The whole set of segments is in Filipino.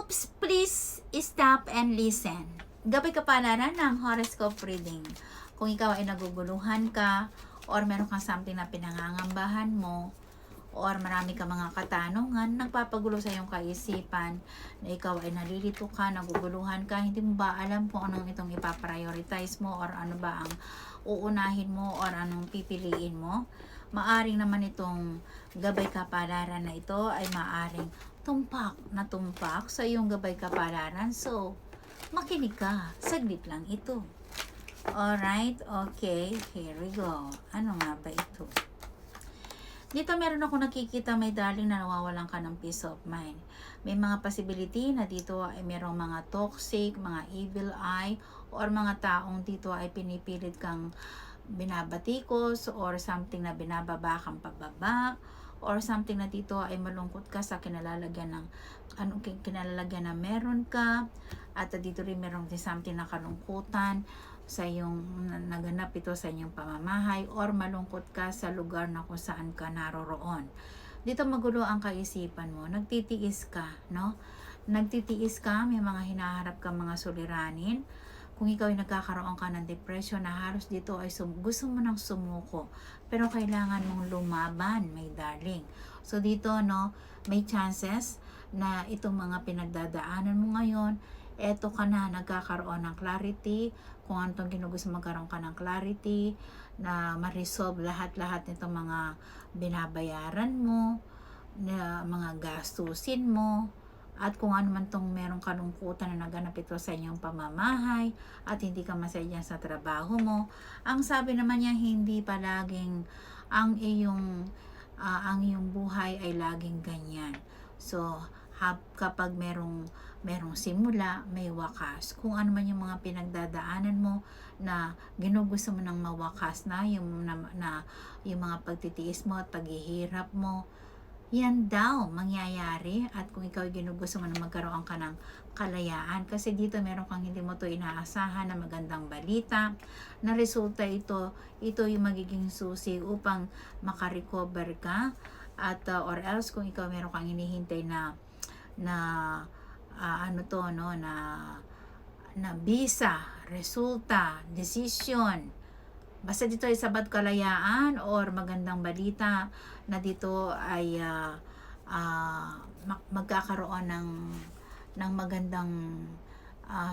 Oops, please stop and listen. Gabay kapalaran ng horoscope reading. Kung ikaw ay naguguluhan ka, or meron kang something na pinangangambahan mo, or marami ka mga katanungan, nagpapagulo sa iyong kaisipan, na ikaw ay nalilito ka, naguguluhan ka, hindi mo ba alam kung anong itong ipaprioritize mo, or ano ba ang uunahin mo, or anong pipiliin mo? Maaring naman itong gabay kapalaran na ito ay maaring tumpak sa iyong gabay kapalaran. So, makinig ka. Saglit lang ito. Alright, okay. Here we go. Ano nga ba ito? Dito meron ako nakikita, may darling, na nawawalan ka ng peace of mind. May mga possibility na dito ay merong mga toxic, mga evil eye, or mga taong dito ay pinipilit kang binabatikos, or something na binababa kang pababa, or something na dito ay malungkot ka sa kinalalagyan ng kinalalagyan na meron ka, at dito rin meron din something na kalungkutan sa iyong naganap ito sa inyong pamamahay, or malungkot ka sa lugar na kung saan ka naroroon. Dito magulo ang kaisipan mo, nagtitiis ka, no? Nagtitiis ka, may mga hinaharap ka mga suliranin. Kung ikaw ay nagkakaroon ka ng depression na halos dito ay gusto mo nang sumuko, pero kailangan mong lumaban, my darling. So dito, no, may chances na itong mga pinagdadaanan mo ngayon, eto ka na, nagkakaroon ng clarity, kung ano itong ginugusto magkaroon ka ng clarity, na ma-resolve lahat-lahat nitong mga binabayaran mo, na mga gastusin mo, at kung ano man tong merong kalungkutan na naganap ito sa inyong pamamahay, at hindi ka masaya sa trabaho mo. Ang sabi naman niya, hindi palaging ang iyong buhay ay laging ganyan. So, kapag merong simula, may wakas. Kung ano man yung mga pinagdadaanan mo na ginugusto mo nang mawakas na, yung mga pagtitiis mo at paghihirap mo, yan daw mangyayari. At kung ikaw ginugusto mo na magkaroon ka ng kalayaan, kasi dito meron kang hindi mo to inaasahan na magandang balita na resulta, ito yung magiging susi upang makarecover ka, at or else kung ikaw meron kang hinihintay na visa, resulta, decision, basta dito ay sabat kalayaan or magandang balita na dito ay magkakaroon ng magandang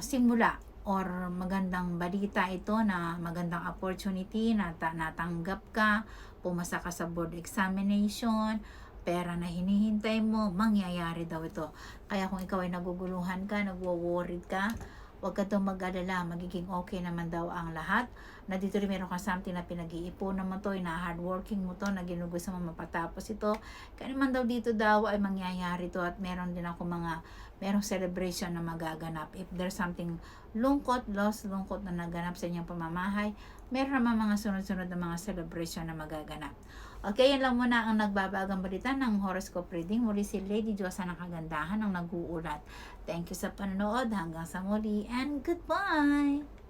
simula, or magandang balita ito, na magandang opportunity na natanggap ka, pumasa ka sa board examination, pera na hinihintay mo, mangyayari daw ito. Kaya kung ikaw ay naguguluhan ka, nagwo-worried ka, huwag ka daw mag-alala, magiging okay naman daw ang lahat. Na dito rin meron ka something na pinag-iipunan mo to, na hardworking mo to, na ginugusto mo mapatapos ito. Kaya naman daw dito daw ay mangyayari to, at meron din ako merong celebration na magaganap. If there's something lungkot na naganap sa inyong pamamahay, meron naman mga sunod-sunod na mga celebration na magaganap. Okay, yan lang muna ang nagbabagang balita ng horoscope reading. Muli si Lady Diyosa ng Kagandahan ang nag-uulat. Thank you sa panonood. Hanggang sa muli, and goodbye!